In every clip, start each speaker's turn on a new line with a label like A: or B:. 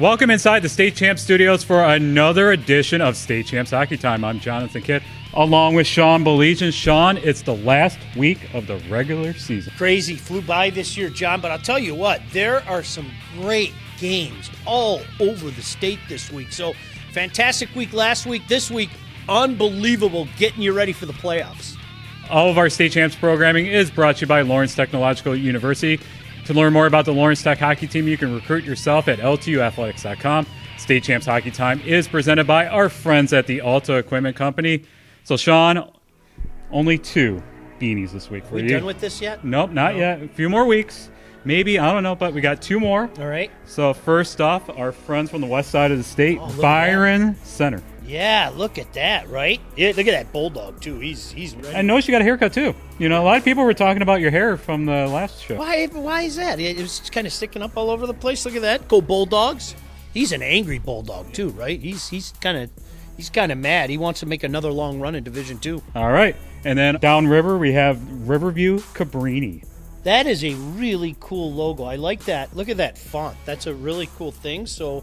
A: Welcome inside the State Champs Studios for another edition of State Champs Hockey Time. I'm Jonathon Kitt, along with Sean Baligian. Sean, it's the last week of the regular season.
B: Crazy, flew by this year, John, but I'll tell you what, there are some great games all over the state this week. So, fantastic week last week. This week, unbelievable, getting you ready for the playoffs.
A: All of our State Champs programming is brought to you by Lawrence Technological University. To learn more about the Lawrence Tech hockey team, you can recruit yourself at ltuathletics.com. State Champs Hockey Time is presented by our friends at the Alta Equipment Company. So, Sean, only 2 beanies this week for you.
B: We done with this yet?
A: Nope, not yet. A few more weeks. Maybe, I don't know, but we got 2 more.
B: All right.
A: So, first off, our friends from the west side of the state, Byron Center.
B: Yeah, look at that, right? Yeah, look at that bulldog, too. He's ready.
A: I noticed you got a haircut, too. You know, a lot of people were talking about your hair from the last show.
B: Why is that? It was kind of sticking up all over the place. Look at that. Go Bulldogs. He's an angry bulldog, too, right? He's kind of mad. He wants to make another long run in Division II.
A: All right. And then downriver, we have Riverview Cabrini.
B: That is a really cool logo. I like that. Look at that font. That's a really cool thing. So,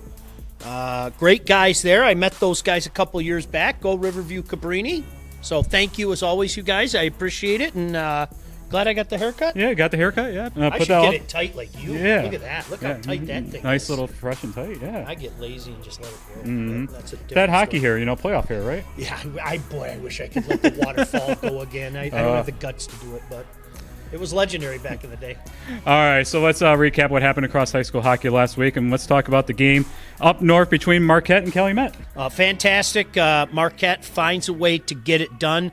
B: great guys there. I met those guys a couple years back. Go Riverview Cabrini. So thank you as always, you guys. I appreciate it, and glad I got the haircut.
A: Yeah, got the haircut. Yeah,
B: I should get it tight like you.
A: Yeah.
B: Look at that. Look how tight that thing is.
A: Nice little fresh and tight. Yeah.
B: I get lazy and just let it go.
A: Mm-hmm.
B: That's a different
A: that hockey
B: story.
A: hair, you know, playoff hair, right?
B: Yeah, I wish I could let the waterfall go again. I don't have the guts to do it, but it was legendary back in the day.
A: All right, so let's recap what happened across high school hockey last week, and let's talk about the game up north between Marquette and Calumet.
B: Fantastic. Marquette finds a way to get it done.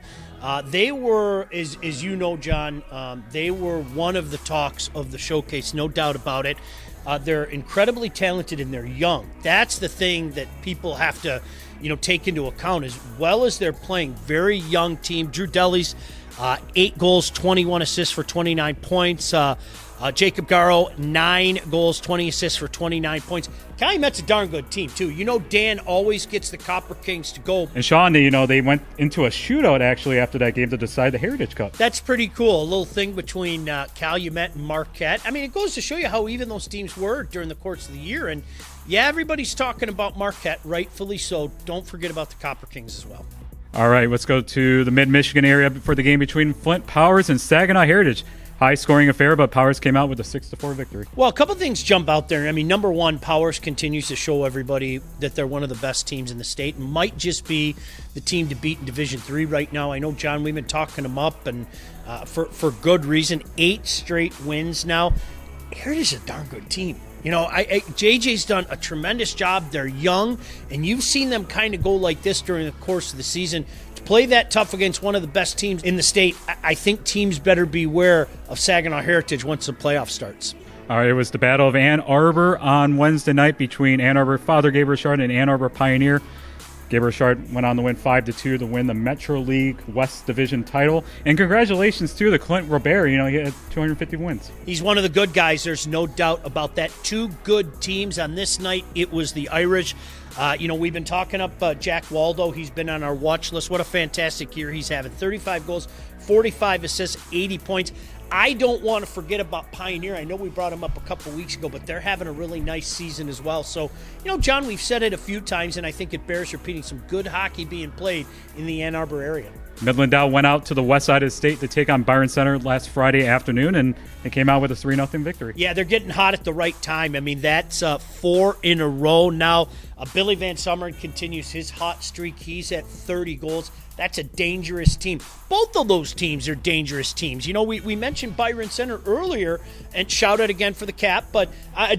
B: They were, as you know, John, they were one of the talks of the showcase, no doubt about it. They're incredibly talented and they're young. That's the thing that people have to, take into account. As well as they're playing, very young team. Drew Deli's 8 goals, 21 assists for 29 points. Jacob Garrow, 9 goals, 20 assists for 29 points. Calumet's a darn good team, too. Dan always gets the Copper Kings to go.
A: And Sean, they went into a shootout, actually, after that game to decide the Heritage Cup.
B: That's pretty cool. A little thing between Calumet and Marquette. I mean, it goes to show you how even those teams were during the course of the year. And, yeah, everybody's talking about Marquette, rightfully so. Don't forget about the Copper Kings as well.
A: All right, let's go to the mid-Michigan area for the game between Flint Powers and Saginaw Heritage. High-scoring affair, but Powers came out with a 6-4 victory.
B: Well, a couple things jump out there. I mean, number one, Powers continues to show everybody that they're one of the best teams in the state. Might just be the team to beat in Division III right now. I know, John, we've been talking them up, and for good reason. 8 straight wins now. Heritage is a darn good team. JJ's done a tremendous job. They're young, and you've seen them kind of go like this during the course of the season. To play that tough against one of the best teams in the state, I think teams better beware of Saginaw Heritage once the playoff starts.
A: All right, it was the Battle of Ann Arbor on Wednesday night between Ann Arbor Father Gabriel Richard and Ann Arbor Pioneer. Gabriel Richard went on to win 5-2 to win the Metro League West Division title. And congratulations to the Clint Robert. He had 250 wins.
B: He's one of the good guys. There's no doubt about that. 2 good teams on this night. It was the Irish. We've been talking up Jack Waldo. He's been on our watch list. What a fantastic year he's having. 35 goals, 45 assists, 80 points. I don't want to forget about Pioneer. I know we brought them up a couple weeks ago, but they're having a really nice season as well. So, John, we've said it a few times, and I think it bears repeating. Some good hockey being played in the Ann Arbor area.
A: Midland Dow went out to the west side of the state to take on Byron Center last Friday afternoon, and they came out with a 3-0 victory.
B: Yeah, they're getting hot at the right time. I mean, that's 4 in a row now. Billy Van Summeren continues his hot streak. He's at 30 goals. That's a dangerous team. Both of those teams are dangerous teams. We mentioned Byron Center earlier and shouted again for the cap, but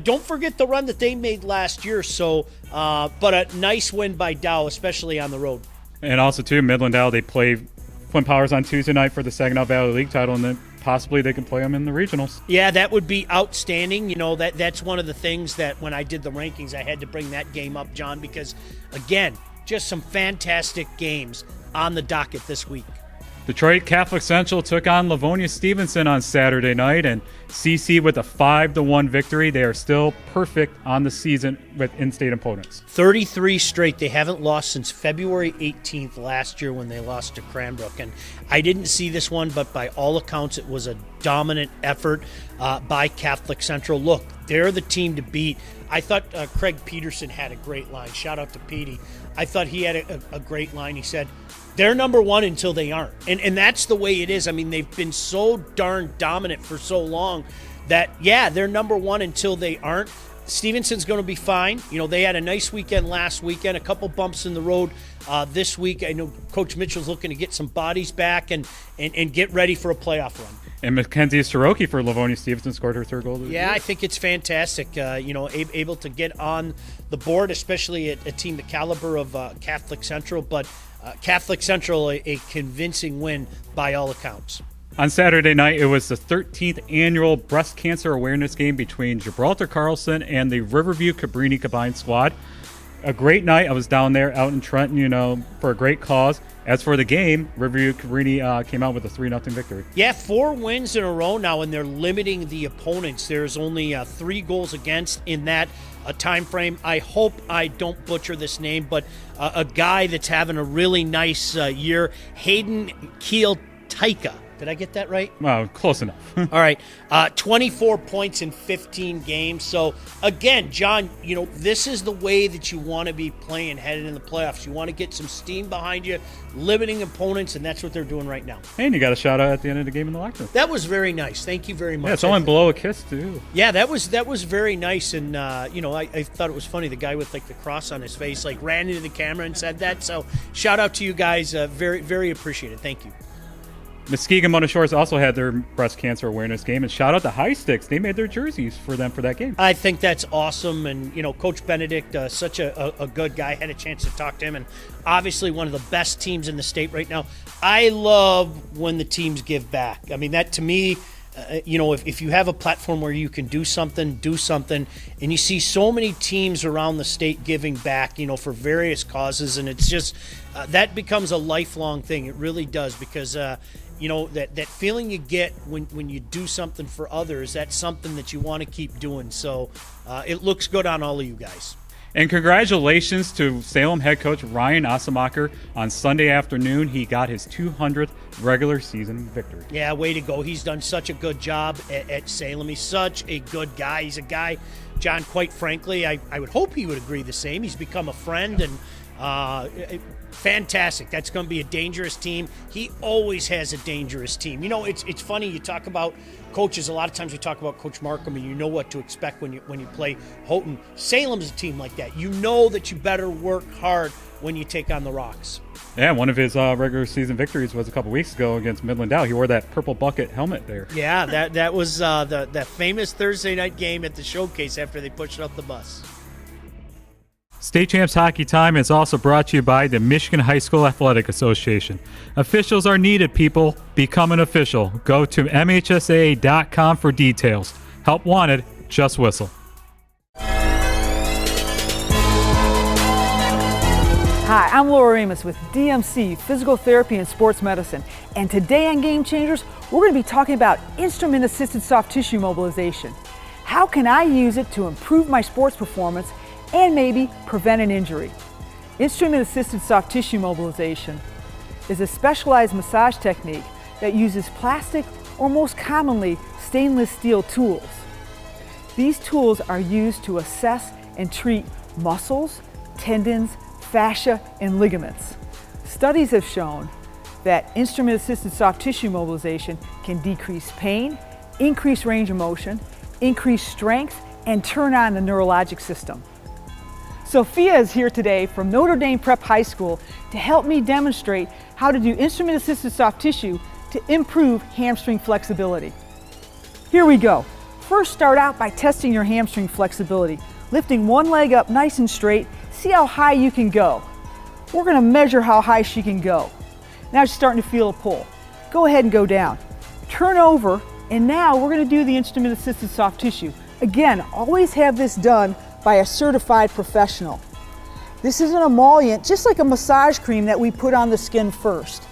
B: don't forget the run that they made last year. So, but a nice win by Dow, especially on the road.
A: And also, too, Midland Dow, they play Flint Powers on Tuesday night for the Saginaw Valley League title, and then possibly they can play them in the regionals.
B: Yeah, that would be outstanding. That's one of the things that when I did the rankings, I had to bring that game up, John, because, again, just some fantastic games on the docket this week.
A: Detroit Catholic Central took on Livonia Stevenson on Saturday night, and CC with a 5-1 victory. They are still perfect on the season with in-state opponents.
B: 33 straight. They haven't lost since February 18th last year when they lost to Cranbrook. And I didn't see this one, but by all accounts, it was a dominant effort by Catholic Central. Look, They're the team to beat. I thought Craig Peterson had a great line. Shout out to Petey. I thought he had a great line. He said, they're number one until they aren't. And that's the way it is. I mean, they've been so darn dominant for so long that, yeah, they're number one until they aren't. Stevenson's going to be fine. You know, they had a nice weekend last weekend, a couple bumps in the road this week. I know Coach Mitchell's looking to get some bodies back and get ready for a playoff run.
A: And Mackenzie Soroki for Livonia Stevenson scored her third goal of the year.
B: I think it's fantastic. Able to get on the board, especially at a team the caliber of Catholic Central. But Catholic Central, a convincing win by all accounts.
A: On Saturday night, it was the 13th annual breast cancer awareness game between Gibraltar Carlson and the Riverview Cabrini combined squad. A great night. I was down there out in Trenton, for a great cause. As for the game, Riverview Cabrini came out with a 3-0 victory.
B: Yeah, 4 wins in a row now, and they're limiting the opponents. There's only 3 goals against in that time frame. I hope I don't butcher this name, but a guy that's having a really nice year, Hayden Keel-Taika. Did I get that right?
A: Well, close enough.
B: All right. 24 points in 15 games. So, again, John, this is the way that you want to be playing headed in the playoffs. You want to get some steam behind you, limiting opponents, and that's what they're doing right now.
A: And you got a shout-out at the end of the game in the locker room.
B: That was very nice. Thank you very much.
A: Yeah, someone blow a kiss, too.
B: Yeah, that was very nice. And, I thought it was funny. The guy with, the cross on his face, ran into the camera and said that. So, shout-out to you guys. Very, very appreciated. Thank you.
A: Muskegon Mona Shores also had their breast cancer awareness game, and shout out to High Sticks. They made their jerseys for them for that game.
B: I think that's awesome, and Coach Benedict, such a good guy. Had a chance to talk to him, and obviously one of the best teams in the state right now. I love when the teams give back. I mean, that to me, if you have a platform where you can do something, and you see so many teams around the state giving back, for various causes, and it's just that becomes a lifelong thing. It really does, because that feeling you get when you do something for others, that's something that you want to keep doing. So it looks good on all of you guys.
A: And congratulations to Salem head coach Ryan Assemacher. On Sunday afternoon, he got his 200th regular season victory.
B: Yeah, way to go. He's done such a good job at Salem. He's such a good guy. He's a guy, John, quite frankly, I would hope he would agree the same. He's become a friend, and fantastic. That's going to be a dangerous team. He always has a dangerous team. It's funny, you talk about coaches. A lot of times we talk about Coach Markham, and you know what to expect when you play Houghton. Salem's a team like that. You know that you better work hard when you take on the Rocks.
A: Yeah, one of his regular season victories was a couple weeks ago against Midland Dow. He wore that purple bucket helmet there.
B: Yeah, that was the famous Thursday night game at the showcase after they pushed up the bus.
A: State Champs Hockey Time is also brought to you by the Michigan High School Athletic Association. Officials are needed, people. Become an official. Go to MHSA.com for details. Help wanted, just whistle.
C: Hi, I'm Laura Amos with DMC, Physical Therapy and Sports Medicine. And today on Game Changers, we're going to be talking about instrument-assisted soft tissue mobilization. How can I use it to improve my sports performance and maybe prevent an injury? Instrument-assisted soft tissue mobilization is a specialized massage technique that uses plastic or most commonly stainless steel tools. These tools are used to assess and treat muscles, tendons, fascia, and ligaments. Studies have shown that instrument-assisted soft tissue mobilization can decrease pain, increase range of motion, increase strength, and turn on the neurologic system. Sophia is here today from Notre Dame Prep High School to help me demonstrate how to do instrument-assisted soft tissue to improve hamstring flexibility. Here we go. First, start out by testing your hamstring flexibility. Lifting one leg up nice and straight, see how high you can go. We're going to measure how high she can go. Now she's starting to feel a pull. Go ahead and go down. Turn over, and now we're going to do the instrument-assisted soft tissue. Again, always have this done by a certified professional. This is an emollient, just like a massage cream that we put on the skin first.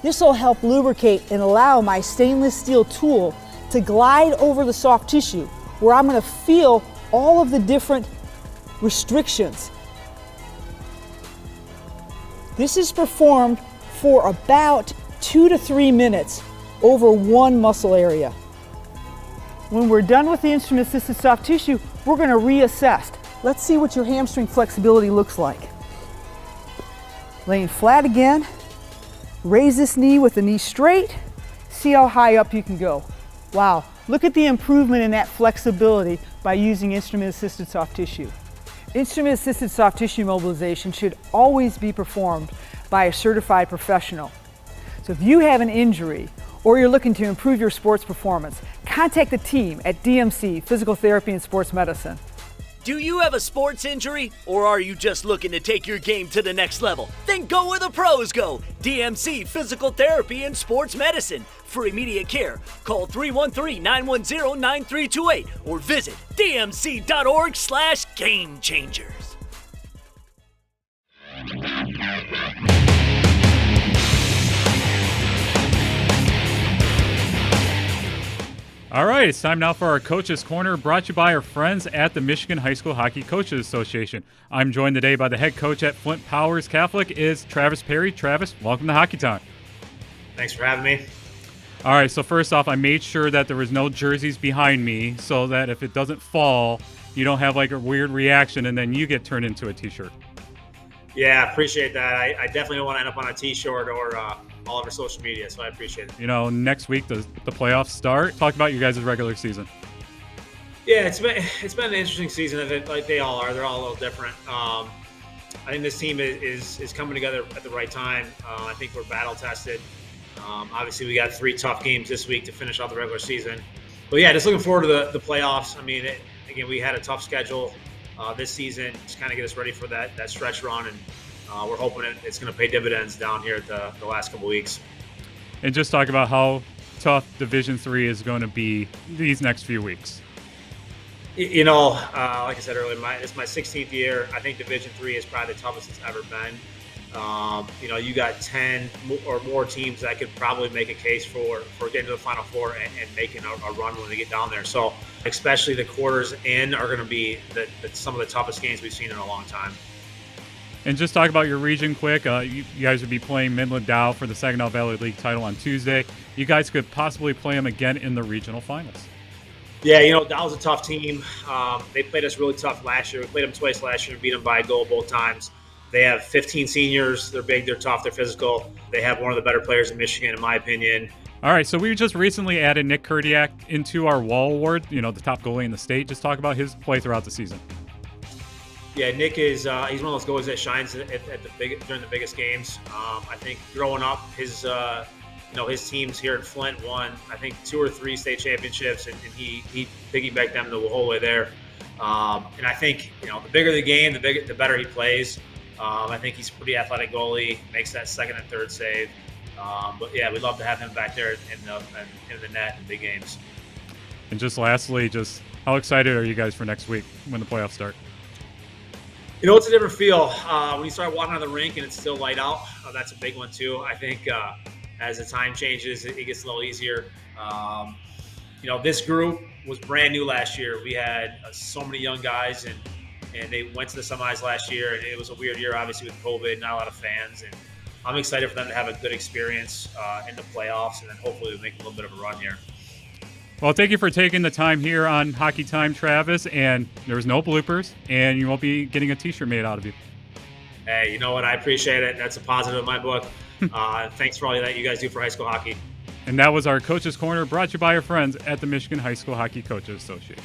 C: This will help lubricate and allow my stainless steel tool to glide over the soft tissue, where I'm going to feel all of the different restrictions. This is performed for about 2 to 3 minutes over one muscle area. When we're done with the instrument-assisted soft tissue, we're going to reassess. Let's see what your hamstring flexibility looks like. Laying flat again. Raise this knee with the knee straight. See how high up you can go. Wow, look at the improvement in that flexibility by using instrument-assisted soft tissue. Instrument-assisted soft tissue mobilization should always be performed by a certified professional. So if you have an injury or you're looking to improve your sports performance, contact the team at DMC Physical Therapy and Sports Medicine.
D: Do you have a sports injury, or are you just looking to take your game to the next level? Then go where the pros go. DMC Physical Therapy and Sports Medicine. For immediate care, call 313-910-9328 or visit dmc.org/gamechangers.
A: All right, it's time now for our Coaches Corner, brought to you by our friends at the Michigan High School Hockey Coaches Association. I'm joined today by the head coach at Flint Powers Catholic, is Travis Perry. Travis, welcome to Hockey Time.
E: Thanks for having me.
A: All right, so first off, I made sure that there was no jerseys behind me so that if it doesn't fall, you don't have like a weird reaction and then you get turned into a T-shirt.
E: Yeah, appreciate that. I definitely don't want to end up on a T-shirt or all over social media, so I appreciate it.
A: You know, next week the playoffs start. Talk about your guys' regular season.
E: Yeah, it's been an interesting season. Like they all are. They're all a little different. I think this team is coming together at the right time. I think we're battle tested. Obviously, we got 3 tough games this week to finish off the regular season. But yeah, just looking forward to the playoffs. I mean, again, we had a tough schedule this season, just kind of get us ready for that stretch run, and we're hoping it's going to pay dividends down here at the last couple weeks.
A: And just talk about how tough Division III is going to be these next few weeks.
E: You know, like I said earlier, it's my 16th year. I think Division III is probably the toughest it's ever been. You know, you got 10 or more teams that could probably make a case for getting to the Final Four and making a run when they get down there. So especially the quarters in are going to be some of the toughest games we've seen in a long time.
A: And just talk about your region quick. You guys would be playing Midland Dow for the Saginaw Valley League title on Tuesday. You guys could possibly play them again in the regional finals.
E: Yeah, you know, Dow's a tough team. They played us really tough last year. We played them twice last year and beat them by a goal both times. They have 15 seniors. They're big, they're tough, they're physical. They have one of the better players in Michigan, in my opinion.
A: All right, so we just recently added Nick Kurdiak into our Wall Award, you know, the top goalie in the state. Just talk about his play throughout the season.
E: Yeah, Nick is he's one of those goalies that shines during the biggest games. I think growing up, his teams here at Flint won, I think, 2 or 3 state championships, and he piggybacked them the whole way there. And I think, you know, the bigger the game, the better he plays. I think he's a pretty athletic goalie, makes that second and third save. But yeah, we'd love to have him back there in the net in big games.
A: And just lastly, just how excited are you guys for next week when the playoffs start?
E: You know, it's a different feel when you start walking on the rink and it's still light out. That's a big one too. I think as the time changes, it gets a little easier. You know, this group was brand new last year. We had so many young guys, and they went to the semis last year, and it was a weird year, obviously, with COVID, not a lot of fans. And I'm excited for them to have a good experience in the playoffs, and then hopefully we'll make a little bit of a run here.
A: Well, thank you for taking the time here on Hockey Time, Travis. And there was no bloopers, and you won't be getting a T-shirt made out of you.
E: Hey, you know what? I appreciate it. That's a positive in my book. Thanks for all that you guys do for high school hockey.
A: And that was our Coaches Corner, brought to you by our friends at the Michigan High School Hockey Coaches Association.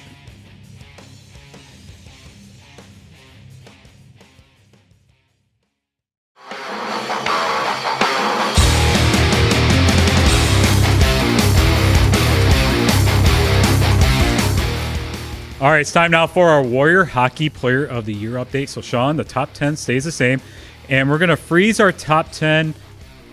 A: All right, it's time now for our Warrior Hockey Player of the Year update. So, Sean, the top 10 stays the same, and we're going to freeze our top 10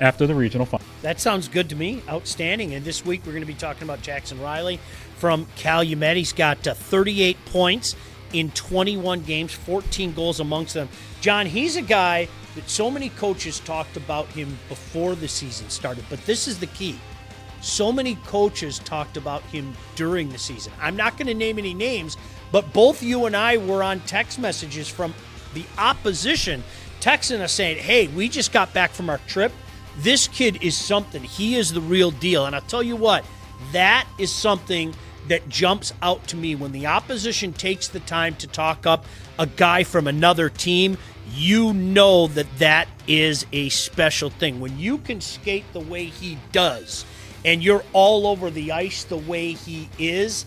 A: after the regional final.
B: That sounds good to me. Outstanding. And this week we're going to be talking about Jackson Riley from Calumet. He's got 38 points in 21 games, 14 goals amongst them. John, he's a guy that so many coaches talked about him before the season started, but this is the key. So many coaches talked about him during the season. I'm not going to name any names, but both you and I were on text messages from the opposition texting us saying, hey, we just got back from our trip. This kid is something. He is the real deal. And I'll tell you what, that is something that jumps out to me when the opposition takes the time to talk up a guy from another team. You know that is a special thing. When you can skate the way he does and you're all over the ice the way he is,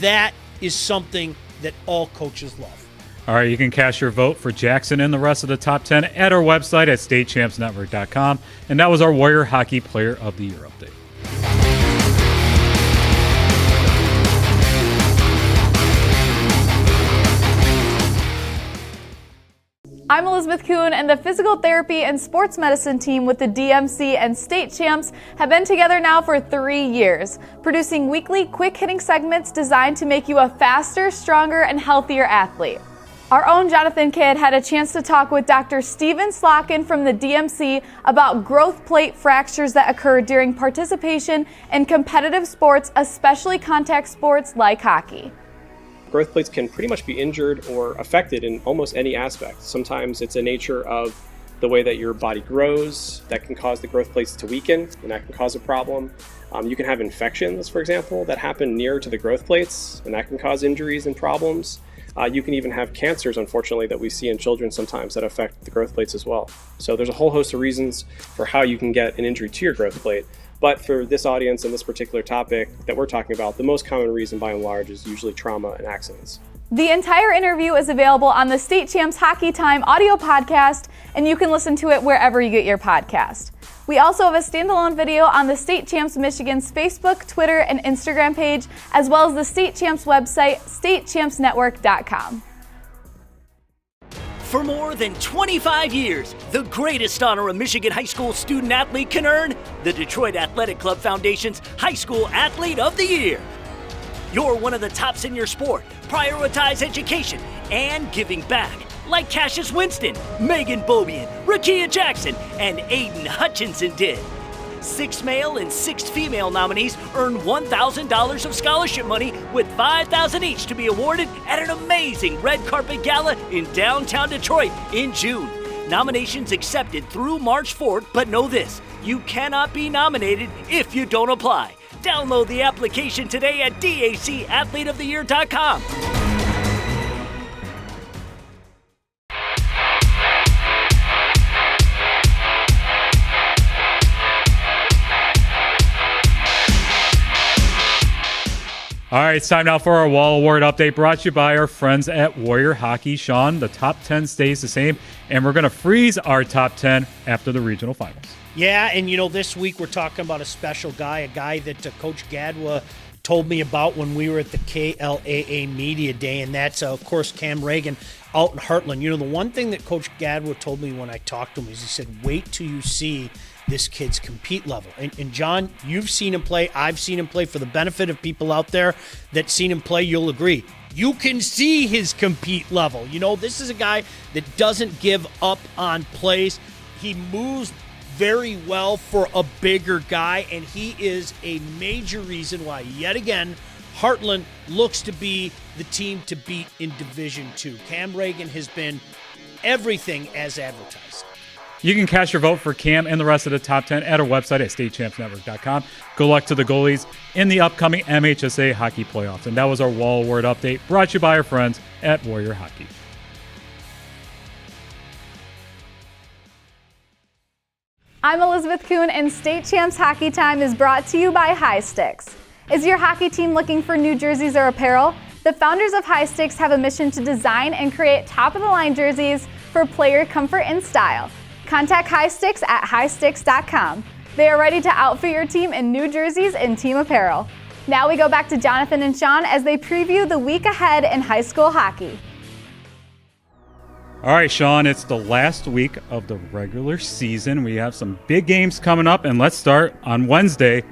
B: that is something that all coaches love.
A: All right, you can cast your vote for Jackson and the rest of the top 10 at our website at statechampsnetwork.com. And that was our Warrior Hockey Player of the Year update.
F: I'm Elizabeth Kuhn, and the physical therapy and sports medicine team with the DMC and state champs have been together now for 3 years, producing weekly quick-hitting segments designed to make you a faster, stronger, and healthier athlete. Our own Jonathon Kidd had a chance to talk with Dr. Steven Slotkin from the DMC about growth plate fractures that occur during participation in competitive sports, especially contact sports like hockey.
G: Growth plates can pretty much be injured or affected in almost any aspect. Sometimes it's a nature of the way that your body grows that can cause the growth plates to weaken, and that can cause a problem. You can have infections, for example, that happen near to the growth plates, and that can cause injuries and problems. You can even have cancers, unfortunately, that we see in children sometimes that affect the growth plates as well. So there's a whole host of reasons for how you can get an injury to your growth plate. But for this audience and this particular topic that we're talking about, the most common reason by and large is usually trauma and accidents.
F: The entire interview is available on the State Champs Hockey Time audio podcast, and you can listen to it wherever you get your podcast. We also have a standalone video on the State Champs Michigan's Facebook, Twitter, and Instagram page, as well as the State Champs website, statechampsnetwork.com.
D: For more than 25 years, the greatest honor a Michigan high school student athlete can earn, the Detroit Athletic Club Foundation's High School Athlete of the Year. You're one of the tops in your sport. Prioritize education and giving back, like Cassius Winston, Megan Bobian, Rakia Jackson, and Aiden Hutchinson did. 6 male and 6 female nominees earn $1,000 of scholarship money, with $5,000 each to be awarded at an amazing red carpet gala in downtown Detroit in June. Nominations accepted through March 4th, but know this, you cannot be nominated if you don't apply. Download the application today at dacathleteoftheyear.com.
A: All right, it's time now for our Wall Award update, brought to you by our friends at Warrior Hockey. Sean, the top 10 stays the same, and we're going to freeze our top 10 after the regional finals.
B: Yeah, and this week we're talking about a special guy, a guy that Coach Gadwa told me about when we were at the KLAA Media Day, and that's, of course, Cam Reagan out in Heartland. The one thing that Coach Gadwa told me when I talked to him is he said, wait till you see this kid's compete level. And John, you've seen him play. I've seen him play. For the benefit of people out there that seen him play, you'll agree. You can see his compete level. This is a guy that doesn't give up on plays. He moves very well for a bigger guy, and he is a major reason why, yet again, Heartland looks to be the team to beat in Division II. Cam Reagan has been everything as advertised.
A: You can cast your vote for Cam and the rest of the top 10 at our website at statechampsnetwork.com. Good luck to the goalies in the upcoming MHSA hockey playoffs. And that was our Wall Award update, brought to you by our friends at Warrior Hockey.
F: I'm Elizabeth Kuhn, and State Champs Hockey Time is brought to you by High Sticks. Is your hockey team looking for new jerseys or apparel? The founders of High Sticks have a mission to design and create top-of-the-line jerseys for player comfort and style. Contact High Sticks at highsticks.com. They are ready to outfit your team in new jerseys and team apparel. Now we go back to Jonathon and Sean as they preview the week ahead in high school hockey.
A: All right, Sean, it's the last week of the regular season. We have some big games coming up, and let's start on Wednesday.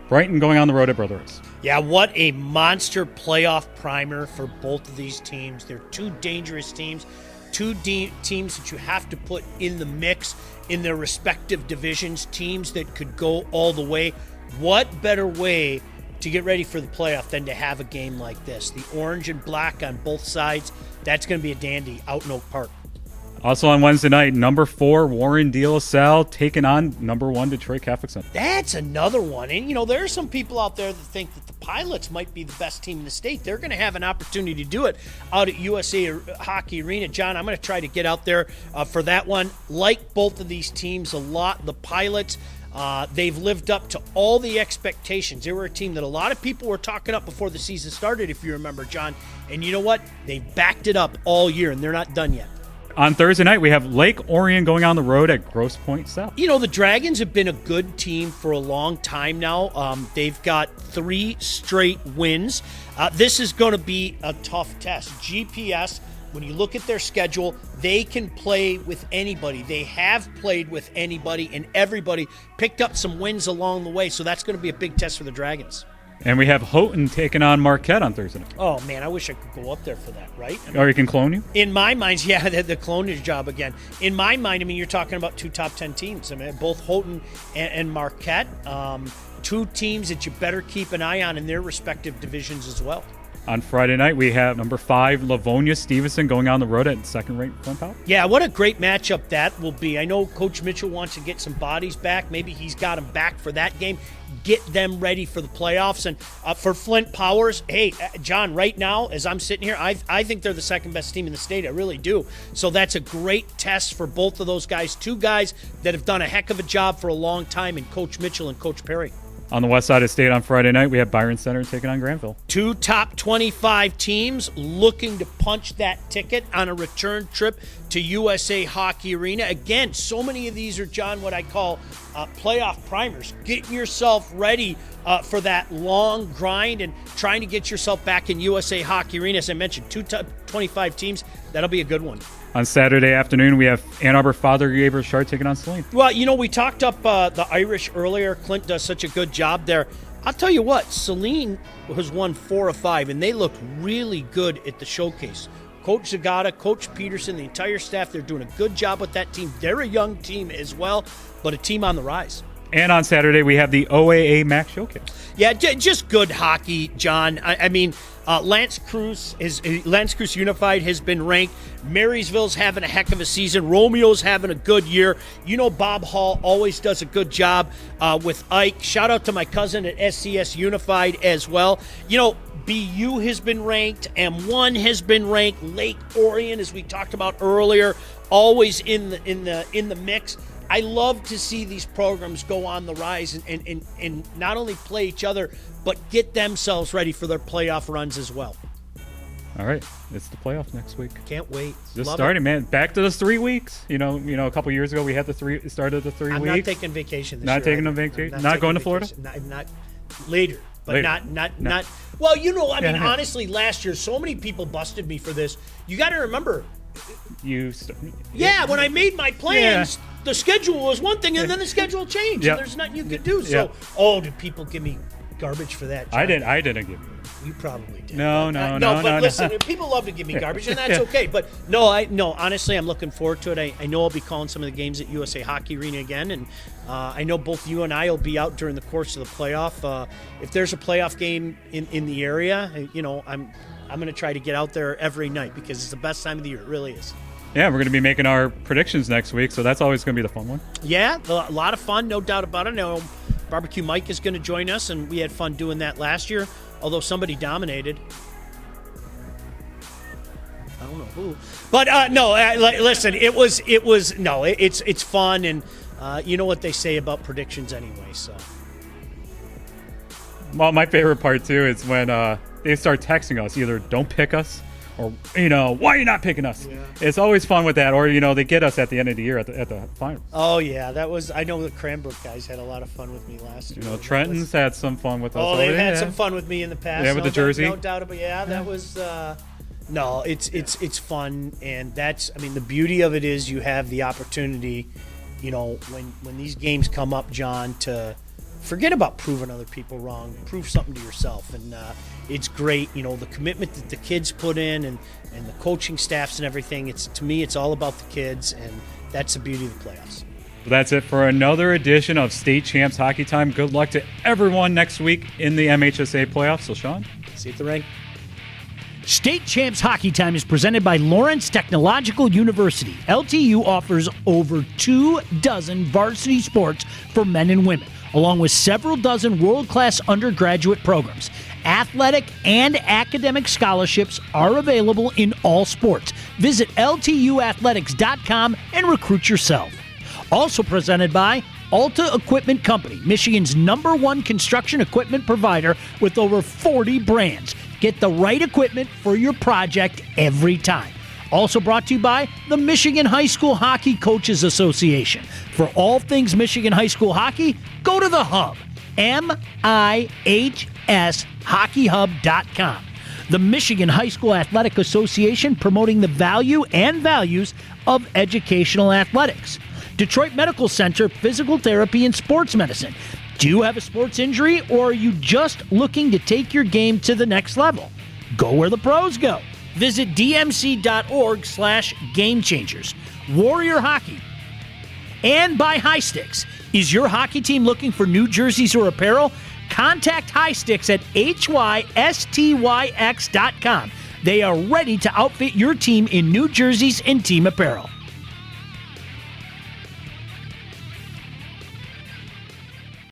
A: Brighton going on the road at Brother Rice.
B: Yeah, what a monster playoff primer for both of these teams. They're two dangerous teams. Two teams that you have to put in the mix in their respective divisions, teams that could go all the way. What better way to get ready for the playoff than to have a game like this? The orange and black on both sides, that's going to be a dandy out in Oak Park.
A: Also on Wednesday night, number 4 Warren De La Salle taking on number 1 Detroit Catholic Center.
B: That's another one. And, there are some people out there that think that the Pilots might be the best team in the state. They're going to have an opportunity to do it out at USA Hockey Arena. John, I'm going to try to get out there for that one. Like both of these teams a lot, the Pilots, they've lived up to all the expectations. They were a team that a lot of people were talking up before the season started, if you remember, John. And you know what? They've backed it up all year, and they're not done yet.
A: On Thursday night, we have Lake Orion going on the road at Grosse Pointe South.
B: The Dragons have been a good team for a long time now. They've got 3 straight wins. This is going to be a tough test. GPS, when you look at their schedule, they can play with anybody. They have played with anybody, and everybody picked up some wins along the way. So that's going to be a big test for the Dragons.
A: And we have Houghton taking on Marquette on Thursday night.
B: Oh, man, I wish I could go up there for that, right?
A: Or you can clone you?
B: In my mind, yeah, the clonage job again. In my mind, you're talking about 2 top 10 teams. Both Houghton and Marquette, 2 teams that you better keep an eye on in their respective divisions as well.
A: On Friday night, we have number 5 Livonia Stevenson going on the road at second-ranked Flint Powell.
B: Yeah, what a great matchup that will be. I know Coach Mitchell wants to get some bodies back. Maybe he's got them back for that game. Get them ready for the playoffs. And for Flint Powers, hey, John, right now, as I'm sitting here, I think they're the second-best team in the state. I really do. So that's a great test for both of those guys. 2 guys that have done a heck of a job for a long time in Coach Mitchell and Coach Perry.
A: On the west side of state on Friday night, we have Byron Center taking on Granville.
B: 2 top 25 teams looking to punch that ticket on a return trip to USA Hockey Arena. Again, so many of these are, John, what I call playoff primers. Getting yourself ready for that long grind and trying to get yourself back in USA Hockey Arena. As I mentioned, 2 top 25 teams. That'll be a good one.
A: On Saturday afternoon, we have Ann Arbor Father Gabriel Shard taking on Saline.
B: Well, we talked up the Irish earlier. Clint does such a good job there. I'll tell you what, Saline has won 4 of 5, and they looked really good at the showcase. Coach Zagata, Coach Peterson, the entire staff, they're doing a good job with that team. They're a young team as well, but a team on the rise.
A: And on Saturday, we have the OAA MAC Showcase.
B: Yeah, just good hockey, John. Lance Cruz Unified has been ranked. Marysville's having a heck of a season. Romeo's having a good year. Bob Hall always does a good job with Ike. Shout out to my cousin at SCS Unified as well. BU has been ranked. M1 has been ranked. Lake Orion, as we talked about earlier, always in the mix. I love to see these programs go on the rise and not only play each other, but get themselves ready for their playoff runs as well.
A: All right, it's the playoffs next week.
B: Can't wait.
A: Just starting, man. Back to those 3 weeks. A couple years ago we had started the 3 weeks.
B: I'm not taking vacation this year.
A: Not taking a vacation. Not going to Florida.
B: Not later, but later. Not. Well, honestly, last year so many people busted me for this. You got to remember. When I made my plans. Yeah. The schedule was one thing, and then the schedule changed. Yep. And there's nothing you could do. So, did people give me garbage for that, John?
A: I didn't give you.
B: You probably did.
A: No.
B: But listen, people love to give me garbage, and that's okay. But honestly, I'm looking forward to it. I know I'll be calling some of the games at USA Hockey Arena again, and I know both you and I will be out during the course of the playoff. If there's a playoff game in the area, I'm going to try to get out there every night because it's the best time of the year. It really is.
A: Yeah, we're going to be making our predictions next week, so that's always going to be the fun one.
B: Yeah, a lot of fun, no doubt about it. I know Barbecue Mike is going to join us, and we had fun doing that last year, although somebody dominated. I don't know who. But, listen, it's fun, and you know what they say about predictions anyway, so.
A: Well, my favorite part, too, is when they start texting us, either don't pick us, or, why are you not picking us? Yeah. It's always fun with that. Or, they get us at the end of the year at the finals.
B: Oh, yeah. I know the Cranbrook guys had a lot of fun with me last year.
A: Trenton's had some fun with us.
B: Oh, they've had some fun with me in the past.
A: Yeah, with the jersey.
B: No doubt about it. Yeah, that was it's fun. And that's, the beauty of it is you have the opportunity, when these games come up, John, to forget about proving other people wrong. Prove something to yourself. And it's great, the commitment that the kids put in and the coaching staffs and everything. To me, it's all about the kids, and that's the beauty of the playoffs.
A: Well, that's it for another edition of State Champs Hockey Time. Good luck to everyone next week in the MHSA playoffs. So, Sean?
B: See you at the rink.
H: State Champs Hockey Time is presented by Lawrence Technological University. LTU offers over 24 varsity sports for men and women, along with several dozen world-class undergraduate programs. Athletic and academic scholarships are available in all sports. Visit LTUathletics.com and recruit yourself. Also presented by Alta Equipment Company, Michigan's #1 construction equipment provider with over 40 brands. Get the right equipment for your project every time. Also brought to you by the Michigan High School Hockey Coaches Association. For all things Michigan High School hockey, go to the Hub, MIHSHockeyHub.com. The Michigan High School Athletic Association, promoting the value and values of educational athletics. Detroit Medical Center, Physical Therapy and Sports Medicine. Do you have a sports injury, or are you just looking to take your game to the next level? Go where the pros go. Visit dmc.org/gamechangers. Warrior Hockey. And by High Sticks. Is your hockey team looking for new jerseys or apparel? Contact High Sticks at hystyx.com. They are ready to outfit your team in new jerseys and team apparel.